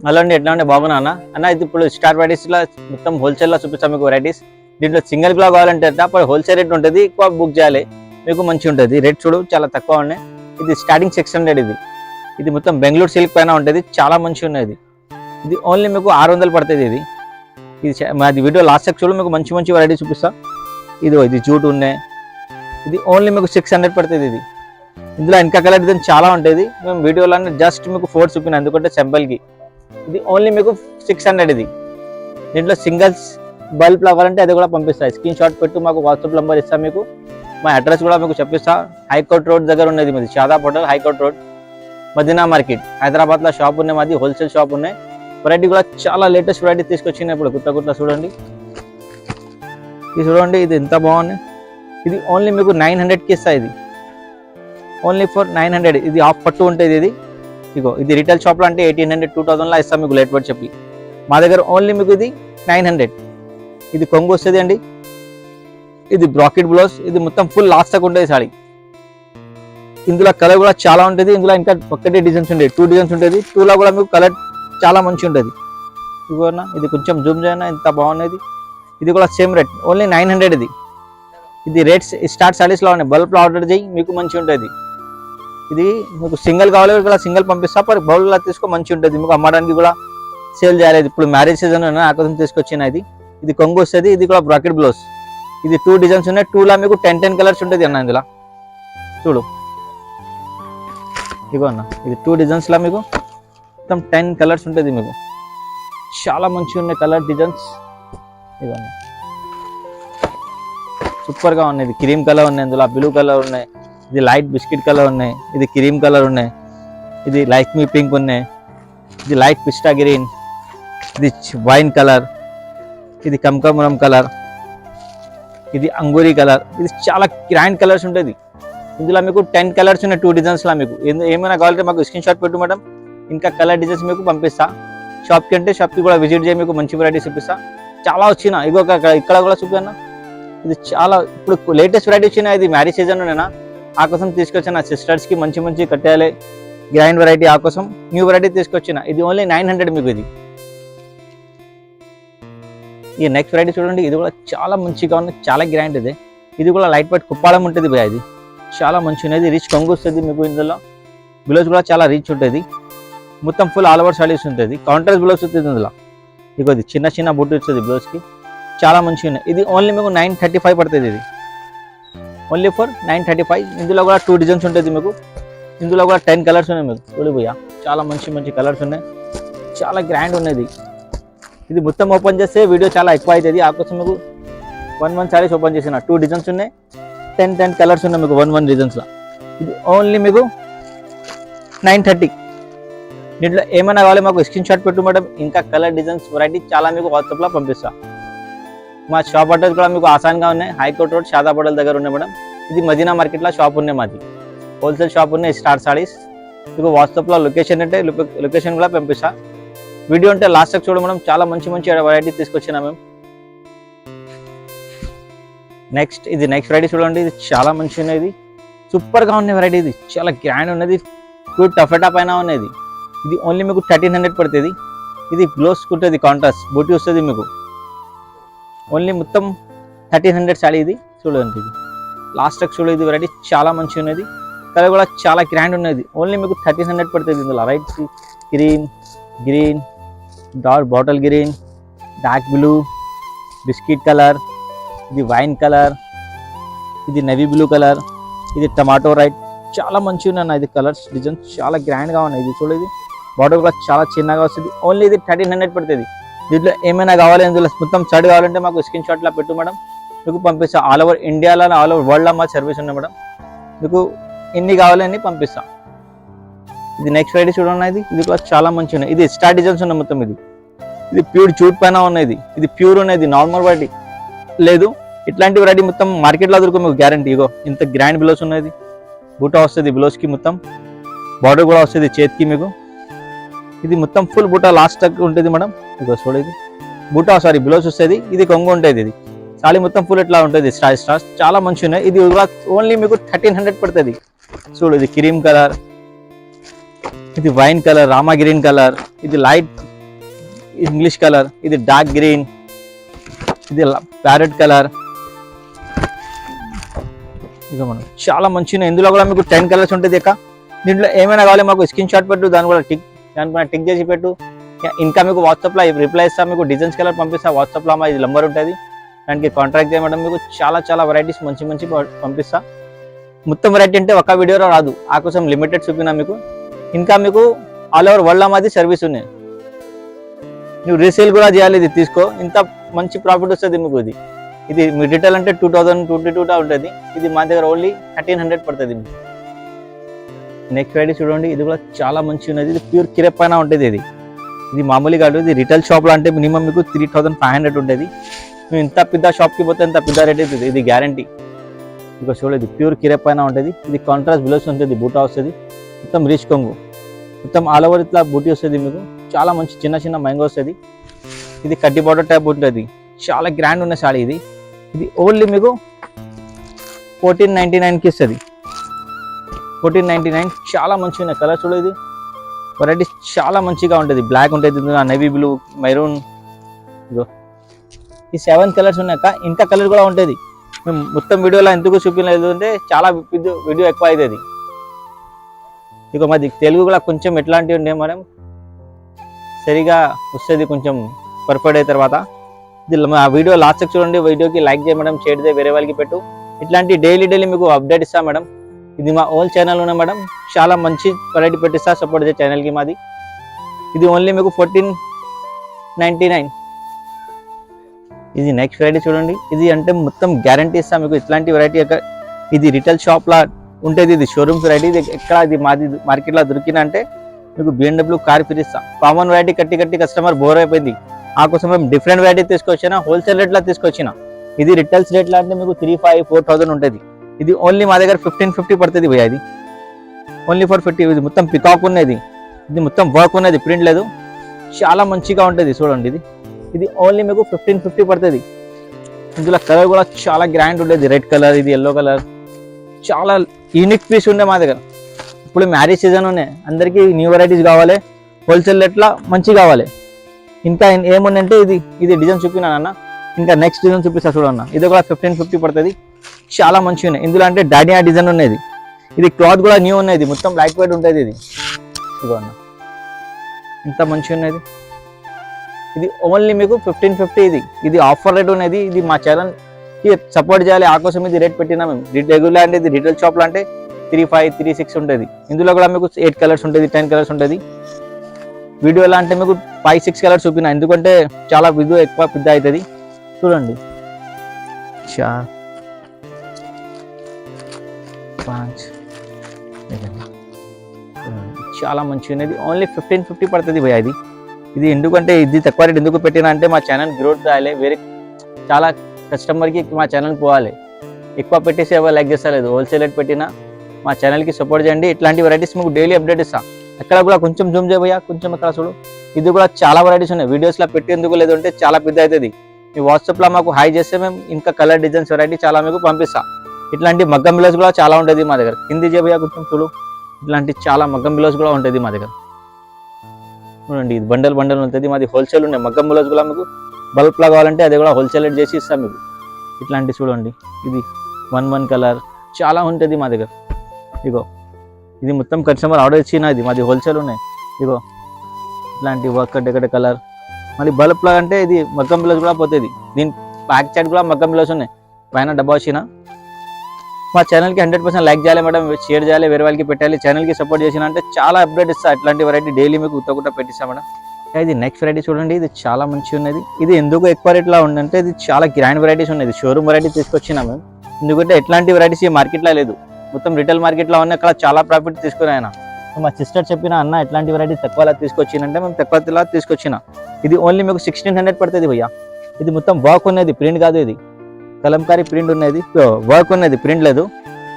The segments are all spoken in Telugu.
హలో అండి, ఎట్లా ఉంటే బాగున్నా అన్న ఇది ఇప్పుడు స్టార్ వెరైటీస్లో మొత్తం హోల్సేల్లో చూపిస్తాం మీకు వెరైటీస్. దీంట్లో సింగిల్ బ్లాక్ కావాలంటే అప్పుడు హోల్సేల్ రేట్ ఉంటుంది, ఎక్కువ బుక్ చేయాలి మీకు మంచిగా ఉంటుంది. రేట్ చూడు చాలా తక్కువ ఉన్నాయి. ఇది స్టార్టింగ్ 600 ఇది మొత్తం బెంగళూరు సిల్క్ పైన ఉంటుంది, చాలా మంచిగా ఉన్నది. ఇది ఓన్లీ మీకు 600 పడుతుంది. ఇది మాది వీడియో లాస్ట్ చూడు, మీకు మంచి మంచి వెరైటీ చూపిస్తా. ఇది జూట్ ఉన్నాయి. ఇది ఓన్లీ మీకు 600 పడుతుంది. ఇది ఇందులో ఇంకా కలర్ డిజైన్ చాలా ఉంటుంది. మేము వీడియోలో జస్ట్ మీకు 4 చూపిన, ఎందుకంటే సింపుల్కి. ఇది ఓన్లీ మీకు 600. ఇది దీంట్లో సింగిల్స్ బల్బ్ కావాలంటే అది కూడా పంపిస్తాయి. స్క్రీన్ షాట్ పెట్టు, మాకు వాట్సాప్ నెంబర్ ఇస్తాం. మీకు మా అడ్రస్ కూడా మీకు చెప్పిస్తా. హైకోర్ట్ రోడ్ దగ్గర ఉన్నది మాది, Shadab hotel high court road, Madina market, హైదరాబాద్లో షాప్ ఉన్నాయి మాది, హోల్సేల్ షాప్ ఉన్నాయి. వెరైటీ కూడా చాలా లేటెస్ట్ వెరైటీ తీసుకొచ్చినాయి ఇప్పుడు కొత్త చూడండి. ఇది చూడండి, ఇది ఎంత బాగుంది. ఇది ఓన్లీ మీకు 900కి ఇస్తాయి. ఇది ఓన్లీ ఫర్ 900. ఇది హాఫ్ పట్టు ఉంటుంది. ఇది రిటైల్ షాప్లో అంటే 1800 2000లా ఇస్తాం మీకు లేట్ పట్టు చెప్పి. మా దగ్గర ఓన్లీ మీకు ఇది 900. ఇది కొంగు వస్తుంది అండి. ఇది బ్రాకెట్ బ్లౌజ్. ఇది మొత్తం ఫుల్ లాస్ట్ దాకా ఉంటుంది సారీ. ఇందులో కలర్ కూడా చాలా ఉంటుంది. ఇందులో ఇంకా ఒక్కటే డిజైన్స్ ఉంటాయి, 2 డిజైన్స్ ఉంటుంది. 2లో కూడా మీకు కలర్ చాలా మంచి ఉంటుంది. ఇదిగోనా, ఇది కొంచెం జూమ్ చేయనా, ఎంత బాగున్నది. ఇది కూడా సేమ్ రేట్, ఓన్లీ 900. ఇది రేట్స్ స్టార్ట్ సారీస్లో ఉన్నాయి. బల్బ్లో ఆర్డర్ చేయి, మీకు మంచి ఉంటుంది. ఇది మీకు సింగిల్ కావాలి కూడా సింగిల్ పంపిస్తా, పర్ బౌల్లో తీసుకో మంచి ఉంటుంది. మీకు అమ్మడానికి కూడా సేల్ చేయాలి. ఇప్పుడు మ్యారేజ్ సీజన్ ఆ కోసం తీసుకొచ్చిన. ఇది కొంగు వస్తుంది. ఇది కూడా బ్రాకెట్ బ్లౌజ్. ఇది 2 డిజైన్స్ ఉన్నాయి. 2లో మీకు 10 కలర్స్ ఉంటుంది అన్న. ఇందులో చూడు, ఇగో అన్న, ఇది 2 డిజైన్స్లో మీకు మొత్తం 10 కలర్స్ ఉంటుంది. మీకు చాలా మంచిగా ఉన్నాయి కలర్ డిజైన్స్. ఇవన్న సూపర్గా ఉన్నాయి. ఇది క్రీమ్ కలర్ ఉన్నాయి, ఇందులో బ్లూ కలర్ ఉన్నాయి, ఇది లైట్ బిస్కెట్ కలర్ ఉన్నాయి, ఇది క్రీమ్ కలర్ ఉన్నాయి, ఇది లైట్ మీ పింక్ ఉన్నాయి, ఇది లైట్ పిస్టా గ్రీన్, ఇది వైన్ కలర్, ఇది కమకమరం కలర్, ఇది అంగూరి కలర్. ఇది చాలా గ్రాండ్ కలర్స్ ఉంటుంది. ఇందులో మీకు 10 కలర్స్ ఉన్నాయి 2 డిజైన్స్లో. మీకు ఏమైనా కావాలంటే మాకు స్క్రీన్ షాట్ పెట్టు మేడం, ఇంకా కలర్ డిజైన్స్ మీకు పంపిస్తా. షాప్కి అంటే షాప్కి కూడా విజిట్ చేయి, మీకు మంచి వెరైటీస్ చూపిస్తా. చాలా వచ్చిన ఇగో ఇక్కడ కూడా చూపినా. ఇది చాలా ఇప్పుడు లేటెస్ట్ వెరైటీ వచ్చినా. ఇది మ్యారేజ్ సీజన్ నేనా ఆ కోసం తీసుకొచ్చిన. సిస్టర్స్కి మంచి మంచి కట్టాలి గ్రాండ్ వెరైటీ, ఆ కోసం న్యూ వెరైటీ తీసుకొచ్చిన. ఇది ఓన్లీ 900 మీకు. ఈ నెక్స్ట్ వెరైటీ చూడండి, ఇది కూడా చాలా మంచిగా ఉంది, చాలా గ్రాండ్. ఇది కూడా లైట్ వెయిట్ కుప్పాలం ఉంటుంది భయ. ఇది చాలా మంచిగా ఉన్నది. రిచ్ కొంగు వస్తుంది మీకు. ఇందులో బ్లౌజ్ కూడా చాలా రిచ్ ఉంటుంది. మొత్తం ఫుల్ ఆల్ ఓవర్ సారీస్ ఉంటుంది. కాంట్రాస్ట్ బ్లౌజ్ వస్తుంది ఇందులో. ఇది చిన్న చిన్న బుట్టు వస్తుంది బ్లౌజ్కి, చాలా మంచిగా ఉన్నాయి. ఇది ఓన్లీ మీకు 935 పడుతుంది. ఇది ఓన్లీ ఫర్ 935. ఇందులో కూడా 2 డిజైన్స్ ఉంటుంది మీకు. ఇందులో కూడా 10 కలర్స్ ఉన్నాయి మీకు. చూడు భయ్యా, చాలా మంచి మంచి కలర్స్ ఉన్నాయి, చాలా గ్రాండ్ ఉన్నది. ఇది మొత్తం ఓపెన్ చేస్తే వీడియో చాలా ఎక్కువ అవుతుంది, ఆ కోసం మీకు 1 సారీస్ ఓపెన్ చేసిన. 2 డిజైన్స్ ఉన్నాయి, 10 కలర్స్ ఉన్నాయి మీకు 1 డిజైన్స్లో. ఇది ఓన్లీ మీకు 930. దీంట్లో ఏమైనా కావాలి మాకు స్క్రీన్ షాట్ పెట్టు మేడం, ఇంకా కలర్ డిజైన్స్ వెరైటీ చాలా మీకు వాట్సాప్లో పంపిస్తా. మా షాప్ అడ్రస్ కూడా మీకు ఆసాన్గా ఉన్నాయి. హైకోర్ట్ రోడ్ షాదాబ్ హోటల్ దగ్గర ఉన్నాయి మేడం. ఇది మదీనా మార్కెట్లో షాప్ ఉన్నాయి మాది, హోల్సేల్ షాప్ ఉన్నాయి స్టార్ సారీస్. మీకు వాట్సాప్లో లొకేషన్ అంటే లొకేషన్ కూడా పంపిస్తా. వీడియో అంటే లాస్ట్ చూడ మేడం, చాలా మంచి మంచి వెరైటీ తీసుకొచ్చినా మేము. ఇది నెక్స్ట్ వెరైటీ చూడండి. ఇది చాలా మంచిగా ఉన్నది, సూపర్గా ఉన్న వెరైటీ. ఇది చాలా గ్రాండ్ ఉన్నది, టూ టఫెటా పైన ఉన్నది. ఇది ఓన్లీ మీకు 1300 పడుతుంది. ఇది బ్లౌజ్ ఉంటుంది, కాంట్రాస్ట్ బూటీ వస్తుంది మీకు. ఓన్లీ మొత్తం 1300 సారీ. ఇది చూడండి, ఇది లాస్ట్ చూడ. ఇది వెరైటీ చాలా మంచిగా ఉన్నది, కలర్ కూడా చాలా గ్రాండ్ ఉన్నది. ఓన్లీ మీకు 1300 పడుతుంది. ఇందులో right cream, green, dark bottle green, dark blue, biscuit colour, ఇది వైన్ కలర్, ఇది నెవీ బ్లూ కలర్, ఇది టమాటో రైట్. చాలా మంచిగా ఉన్నాయి. ఇది కలర్స్ డిజైన్స్ చాలా గ్రాండ్గా ఉన్నాయి. ఇది చూడేది బాటిల్ కూడా చాలా చిన్నగా వస్తుంది. ఓన్లీ ఇది 1300 పడుతుంది. దీంట్లో ఏమైనా కావాలి, ఇందులో మొత్తం సైడ్ కావాలంటే మాకు స్క్రీన్ షాట్లో పెట్టు మేడం, మీకు పంపిస్తా. ఆల్ ఓవర్ ఇండియాలో ఆల్ ఓవర్ వరల్డ్లో మా సర్వీస్ ఉన్నాయి మేడం. మీకు ఎన్ని కావాలని పంపిస్తా. ఇది నెక్స్ట్ వెరైటీ చూడండి. ఇది కూడా చాలా మంచిగా ఉన్నాయి. ఇది స్టార్ డిజైన్స్ ఉన్నాయి మొత్తం. ఇది ప్యూర్ జూట్ పైన ఉన్నది. ఇది ప్యూర్ ఉన్నది, నార్మల్ వెరైటీ లేదు. ఇట్లాంటి వెరైటీ మొత్తం మార్కెట్లో దొరుకు మీకు గ్యారంటీ. ఇగో ఇంత గ్రాండ్ బ్లౌజ్ ఉన్నది, బూటా వస్తుంది బ్లౌజ్కి, మొత్తం బార్డర్ కూడా వస్తుంది చేతికి మీకు. ఇది మొత్తం ఫుల్ బూటా లాస్ట్ ఉంటుంది మేడం. ఇగో చూడేది బూటా బ్లౌజ్ వస్తుంది. ఇది కొంగు ఉంటుంది. ఇది సారీ మొత్తం ఫుల్ ఇట్లా ఉంటుంది, స్టార్స్ చాలా మంచిగా ఉన్నాయి. ఇది ఓన్లీ మీకు 1300 పడుతుంది. చూడు, ఇది క్రీమ్ కలర్, ఇది wine colour, Rama green colour, ఇది లైట్ ఇంగ్లీష్ కలర్, ఇది డార్క్ గ్రీన్, ఇది ప్యారెట్ కలర్. ఇక మనం చాలా మంచిగా, ఇందులో కూడా మీకు 10 కలర్స్ ఉంటుంది అక్క. దీంట్లో ఏమైనా కావాలి మాకు స్క్రీన్ షాట్ పెట్టు, దానిపైన టిక్ చేసి పెట్టు. ఇంకా మీకు వాట్సాప్లో రిప్లై ఇస్తా, మీకు డిజైన్స్ కలర్ పంపిస్తా. వాట్సాప్లో మా ఇది నెంబర్ ఉంటుంది, దానికి కాంటాక్ట్ చేయడం. మీకు చాలా వెరైటీస్ మంచి పంపిస్తా. మొత్తం వెరైటీ అంటే ఒక వీడియోలో రాదు, ఆ కోసం లిమిటెడ్ చూపినా మీకు. ఇంకా మీకు ఆల్ ఓవర్ వరల్డ్ మాది సర్వీస్ ఉన్నాయి. నువ్వు రీసేల్ కూడా చేయాలి, ఇది తీసుకో, ఇంత మంచి ప్రాఫిట్ వస్తుంది మీకు. ఇది మీ రిటైల్ అంటే 2022 ఉంటుంది, ఇది మా దగ్గర ఓన్లీ 1300 పడుతుంది మీకు. నెక్స్ట్ వెరైటీ చూడండి, ఇది కూడా చాలా మంచి ఉన్నది. ఇది ప్యూర్ కిరెప్ పైన ఉంటుంది. ఇది మామూలు కాదు, ఇది రిటైల్ షాప్లో అంటే మినిమం మీకు 3500 ఉంటుంది. నువ్వు ఇంత పెద్ద షాప్కి పోతే ఇంత పెద్ద రేట్ అవుతుంది, ఇది గ్యారంటీ. ఇక చూడండి, ఇది ప్యూర్ కిరెప్ పైన ఉంటుంది. ఇది కాంట్రాస్ట్ బ్లౌజ్ ఉంటుంది, బూటా వస్తుంది, మొత్తం రిచ్ కొంగు, మొత్తం ఆల్ ఓవర్ ఇట్లా బూటీ వస్తుంది మీకు. చాలా మంచి చిన్న మ్యాంగో వస్తుంది. ఇది కడ్డీ బార్డర్ టైప్ ఉంటుంది, చాలా గ్రాండ్ ఉన్న సాడీ. ఇది ఓన్లీ మీకు 1499కి ఇస్తుంది. 1499, చాలా మంచిగా ఉన్నాయి కలర్. చూడు, ఇది వెరైటీ చాలా మంచిగా ఉంటుంది. బ్లాక్ ఉంటుంది, నేవీ బ్లూ, మెరూన్. ఇగో ఈ 7 కలర్స్ ఉన్నాక ఇంకా కలర్ కూడా ఉంటుంది. మేము మొత్తం వీడియోలో ఎందుకు చూపించలేదు అంటే చాలా వీడియో ఎక్కువ అవుతుంది. ఇక మాది తెలుగు కూడా కొంచెం ఎట్లాంటివి ఉండే మేడం, సరిగా వస్తుంది కొంచెం పర్ఫెక్ట్ అయిన తర్వాత. ఇది ఆ వీడియో లాస్ట్కి చూడండి, వీడియోకి లైక్ చేయ మేడం, షేర్ చేయ, వేరే వాళ్ళకి పెట్టు. ఇట్లాంటి డైలీ మీకు అప్డేట్ ఇస్తా మేడం. ఇది మా ఓన్ ఛానల్ ఉన్నాయి మేడం, చాలా మంచి వెరైటీ పెట్టిస్తా, సపోర్ట్ చేసే ఛానల్కి మాది. ఇది ఓన్లీ మీకు 1499. ఇది నెక్స్ట్ వెరైటీ చూడండి, ఇది అంటే మొత్తం గ్యారంటీ ఇస్తా మీకు. ఇట్లాంటి వెరైటీ ఇది రిటైల్ షాప్లా ఉంటుంది, ఇది షోరూమ్ వెరైటీ. ఇది ఎక్కడ ఇది మాది మార్కెట్లో దొరికిన అంటే మీకు BMW కార్ ఫిరిస్తా. కామన్ వెరైటీ కట్టి కస్టమర్ బోర్ అయిపోయింది, ఆ కోసం మేము డిఫరెంట్ వెరైటీ తీసుకొచ్చినా, హోల్సేల్ రేట్లో తీసుకొచ్చిన. ఇది రిటైల్స్ రేట్లో అంటే మీకు 3500-4000 ఉంటుంది. ఇది ఓన్లీ మా దగ్గర 1550 పడుతుంది భయ్యా. ఇది ఓన్లీ 450. ఇది మొత్తం పికాక్ ఉన్నది, ఇది మొత్తం వర్క్ ఉన్నది, ప్రింట్ లేదు, చాలా మంచిగా ఉంటుంది. చూడండి, ఇది ఓన్లీ మీకు 1550 పడుతుంది. ఇందులో కలర్ కూడా చాలా గ్రాండ్ ఉంటుంది, రెడ్ కలర్, ఇది ఎల్లో కలర్, చాలా యూనిక్ పీస్ ఉండే మా దగ్గర. ఇప్పుడు మ్యారేజ్ సీజన్ ఉన్నాయి, అందరికీ న్యూ వెరైటీస్ కావాలి, హోల్సేల్ రేట్లా మంచి కావాలి. ఇంకా ఏముందంటే ఇది డిజైన్ చూపినా అన్న, ఇంకా నెక్స్ట్ డిజైన్ చూపిస్తా చూడన్న. ఇది కూడా 1550 పడుతుంది, చాలా మంచిగా ఉన్నాయి. ఇందులో అంటే డాడియా డిజైన్ ఉన్నది. ఇది క్లాత్ కూడా న్యూ ఉన్నది, మొత్తం లైట్ వెయిట్ ఉంటుంది. ఇదిగో అన్న, ఇంత మంచిగా ఉన్నది. ఇది ఓన్లీ మీకు 1550. ఇది ఆఫర్ రేట్ ఉన్నది. ఇది మా ఛానల్కి సపోర్ట్ చేయాలి, ఆ కోసం ఇది రేట్ పెట్టినా మేము. రెగ్యులర్ అంటే ఇది రిటైల్ షాప్లో అంటే 3536 ఉంటుంది. ఇందులో కూడా మీకు 8 కలర్స్ ఉంటుంది, 10 కలర్స్ ఉంటుంది. వీడియోలో అంటే మీకు 5-6 కలర్స్ చూపినా, ఎందుకంటే చాలా వీడియో ఎక్కువ పెద్ద అవుతుంది. చూడండి, 4-5 చాలా మంచిగా ఉన్నది. ఓన్లీ 1550 పడుతుంది భయ్యా. ఇది ఎందుకంటే ఇది తక్కువ రేట్ ఎందుకు పెట్టినా అంటే మా ఛానల్ గ్రోత్ రాయాలి, వేరే చాలా కస్టమర్కి మా ఛానల్ పోవాలి. ఎక్కువ పెట్టేసి ఎవరు లైక్ చేస్తలేదు, హోల్సేల్ రేట్ పెట్టినా మా ఛానల్కి సపోర్ట్ చేయండి. ఇట్లాంటి వెరైటీస్ మీకు డైలీ అప్డేట్ ఇస్తాం. అక్కడ కూడా కొంచెం జూమ్ చేయబోయా, కొంచెం అక్కడ చూడు. ఇది కూడా చాలా వెరైటీస్ ఉన్నాయి, వీడియోస్లో పెట్టేందుకు లేదు అంటే చాలా పెద్ద అవుతుంది. మీ వాట్సాప్లో మాకు హై చేస్తే మేము ఇంకా కలర్ డిజైన్స్ వెరైటీ చాలా మీకు పంపిస్తాం. ఇట్లాంటి మగ్గం బిలోస్ కూడా చాలా ఉంటుంది మా దగ్గర. కింది చేయబోయా కొంచెం చూడు, ఇట్లాంటి చాలా మగ్గం బిలోస్ కూడా ఉంటుంది మా దగ్గర. చూడండి, ఇది బండల్ ఉంటుంది, మాది హోల్సేల్ ఉన్నాయి. మగ్గం బిలోస్ కూడా మీకు బల్క్లా కావాలంటే అది కూడా హోల్సేల్ రేట్ చేసి ఇస్తాం మీకు. ఇట్లాంటి చూడండి, ఇది 1 కలర్ చాలా ఉంటుంది మా దగ్గర. ఇగో ఇది మొత్తం కస్టమర్ ఆర్డర్ ఇచ్చిన, ఇది మాది హోల్సేల్ ఉన్నాయి. ఇగో ఇట్లాంటి వర్క్ డెకరేట్ కలర్, మళ్ళీ బల్క్లా అంటే ఇది మగ్గం బిలోస్ కూడా పోతుంది. దీని బ్యాక్ సైడ్ కూడా మగ్గం బిలోస్ ఉన్నాయి, పైన డబ్బా వచ్చిన. మా ఛానల్కి 100% లైక్ చేయాలి మేడం, షేర్ చేయాలి, వేరే వాళ్ళకి పెట్టాలి. ఛానల్కి సపోర్ట్ చేసిన అంటే చాలా అప్డేట్ ఇస్తా. ఇట్లాంటి వెరైటీ డైలీ మీకు ఉత్తకుండా పెట్టిస్తా మేడం. ఇది నెక్స్ట్ వెరైటీ చూడండి, ఇది చాలా మంచిగా ఉన్నది. ఇది ఎందుకు ఎక్కువ రేట్లో ఉందంటే ఇది చాలా గ్రాండ్ వెరైటీస్ ఉన్నది, షోరూమ్ వెరైటీ తీసుకొచ్చినా మేము. ఎందుకంటే ఎట్లాంటి వెరైటీస్ ఈ మార్కెట్లో లేదు, మొత్తం రిటైల్ మార్కెట్లో ఉన్నాయి. అక్కడ చాలా ప్రాఫిట్ తీసుకుని ఆయన మా సిస్టర్ చెప్పిన, అన్న ఎట్లాంటి వెరైటీ తక్కువలా తీసుకొచ్చిందంటే మేము తక్కువలా తీసుకొచ్చిన. ఇది ఓన్లీ మీకు 1600 పడుతుంది భయ్యా. ఇది మొత్తం వర్క్ ఉన్నది, ప్రింట్ కాదు. ఇది కలంకారీ ప్రింట్ ఉన్నది, వర్క్ ఉన్నది, ప్రింట్ లేదు.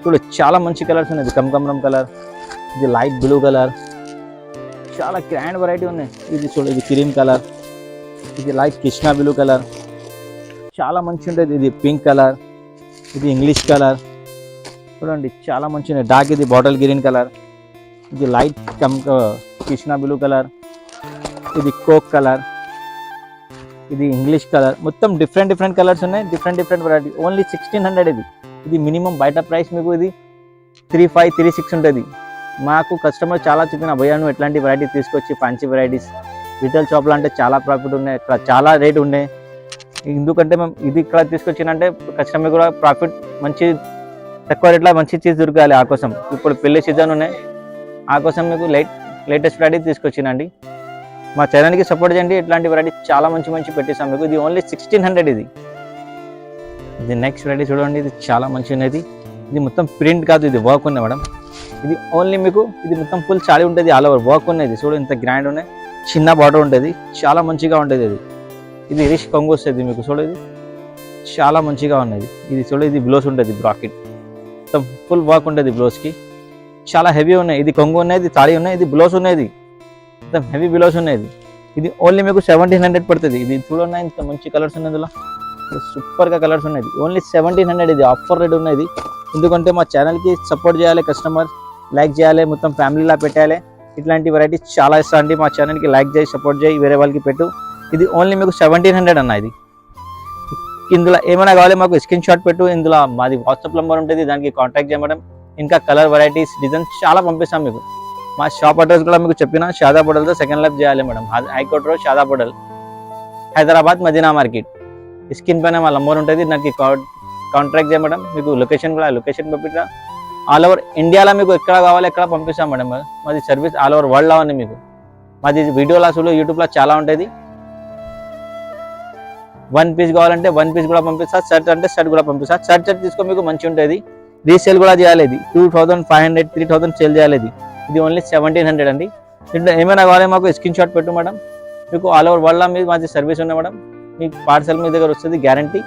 చూడు, చాలా మంచి కలర్స్ ఉన్నది. కమకమరం కలర్, ఇది లైట్ బ్లూ కలర్, చాలా గ్రాండ్ వెరైటీ ఉన్నాయి. ఇది చూడు, ఇది క్రీమ్ కలర్, ఇది లైట్ కృష్ణా బ్లూ కలర్, చాలా మంచి ఉంటుంది. ఇది పింక్ కలర్, ఇది ఇంగ్లీష్ కలర్, చూడండి చాలా మంచి ఉన్నాయి. డార్క్ ఇది బాటిల్ గ్రీన్ కలర్, ఇది లైట్ కృష్ణా బ్లూ కలర్, ఇది కోక్ కలర్, ఇది ఇంగ్లీష్ కలర్, మొత్తం డిఫరెంట్ కలర్స్ ఉన్నాయి, డిఫరెంట్ వెరైటీ. ఓన్లీ 1600 ఇది మినిమం. బయట ప్రైస్ మీకు ఇది 3500, 3600 ఉంటుంది. మాకు కస్టమర్ చాలా చెప్పిన భయ్యా నువ్వు ఎట్లాంటి వెరైటీ తీసుకొచ్చి ఫ్యాన్సీ వెరైటీస్ రిటైల్ షాప్లో అంటే చాలా ప్రాఫిట్ ఉన్నాయి, ఇక్కడ చాలా రేట్ ఉన్నాయి. ఎందుకంటే మేము ఇది ఇక్కడ తీసుకొచ్చినంటే కస్టమర్ కూడా ప్రాఫిట్ మంచి తక్కువ రేట్లో మంచి చీజ్ దొరకాలి. ఆ కోసం ఇప్పుడు పెళ్లి సీజన్ ఉన్నాయి, ఆ కోసం మీకు లేటెస్ట్ వెరైటీ తీసుకొచ్చినండి. మా ఛానల్కి సపోర్ట్ చేయండి. ఇట్లాంటి వెరైటీ చాలా మంచి పెట్టేసాం మీకు. ఇది ఓన్లీ 1600 ఇది నెక్స్ట్ వెరైటీ చూడండి, ఇది చాలా మంచి ఉన్నది. ఇది మొత్తం ప్రింట్ కాదు, ఇది వర్క్ ఉన్నాయి మేడం. ఇది ఓన్లీ మీకు ఇది మొత్తం ఫుల్ సారీ ఉంటుంది, ఆల్ ఓవర్ వర్క్ ఉన్నది. చూడు ఇంత గ్రాండ్ ఉన్నాయి, చిన్న బార్డర్ ఉంటుంది, చాలా మంచిగా ఉంటుంది. ఇది రిష్ కొంగు వస్తుంది మీకు. చూడు ఇది చాలా మంచిగా ఉన్నది. ఇది చూడు ఇది బ్లౌజ్ ఉంటుంది, బ్రాకెట్ మొత్తం ఫుల్ వర్క్ ఉంటుంది బ్లౌజ్కి, చాలా హెవీ ఉన్నాయి. ఇది కొంగు ఉన్నది, సారీ ఉన్నాయి, ఇది బ్లౌజ్ ఉన్నది, మొత్తం హెవీ బ్లౌజ్ ఉన్నది. ఇది ఓన్లీ మీకు 1700 పడుతుంది. ఇది చూడండి ఇంత మంచి కలర్స్ ఉన్నది, ఇలా సూపర్గా కలర్స్ ఉన్నది. ఓన్లీ 1700 ఇది ఆఫర్ రేట్ ఉన్నది. ఎందుకంటే మా ఛానల్కి సపోర్ట్ చేయాలి, కస్టమర్ లైక్ చేయాలి, మొత్తం ఫ్యామిలీలా పెట్టాలి. ఇట్లాంటి వెరైటీస్ చాలా ఇస్తా అండి. మా ఛానల్కి లైక్ చేయి, సపోర్ట్ చేయి, వేరే వాళ్ళకి పెట్టు. ఇది ఓన్లీ మీకు 1700 అన్న. ఇది ఇందులో ఏమైనా కావాలి మాకు స్క్రీన్ షాట్ పెట్టు, ఇందులో మాది వాట్సాప్ నెంబర్ ఉంటుంది, దానికి కాంటాక్ట్ చేయడం. ఇంకా కలర్ వెరైటీస్ డిజైన్స్ చాలా పంపిస్తాం మీకు. మా షాప్ అడ్రస్ కూడా మీకు చెప్పిన, షాదాబ్ హోటల్తో సెకండ్ లైఫ్ చేయాలి madam, high court road, Shadab hotel, Hyderabad, Madina market. Screen పైన మా నెంబర్ ఉంటుంది, దానికి కాంటాక్ట్ చేయడం. మీకు లొకేషన్ కూడా లొకేషన్ పంపించా. ఆల్ ఓవర్ ఇండియాలో మీకు ఎక్కడ కావాలి ఎక్కడ పంపిస్తాం మేడం. మాది సర్వీస్ ఆల్ ఓవర్ వరల్డ్లో ఉంది మీకు. మాది వీడియోలో అసలు యూట్యూబ్లో చాలా ఉంటుంది. 1 పీస్ కావాలంటే 1 పీస్ కూడా పంపిస్తా, షర్ట్ అంటే షర్ట్ కూడా పంపిస్తా. షర్ట్ తీసుకో మీకు మంచి ఉంటుంది. రీసేల్ కూడా చేయాలి. ఇది 2500, 3000 సేల్ చేయాలి. ఇది ఓన్లీ 1700 అండి. దీంట్లో ఏమైనా కావాలి మాకు స్క్రీన్ షాట్ పెట్టు మేడం. మీకు ఆల్ ఓవర్ వరల్డ్లో మాది సర్వీస్ ఉంది మేడం. మీకు పార్సల్ మీ దగ్గర వస్తుంది, గ్యారంటీ.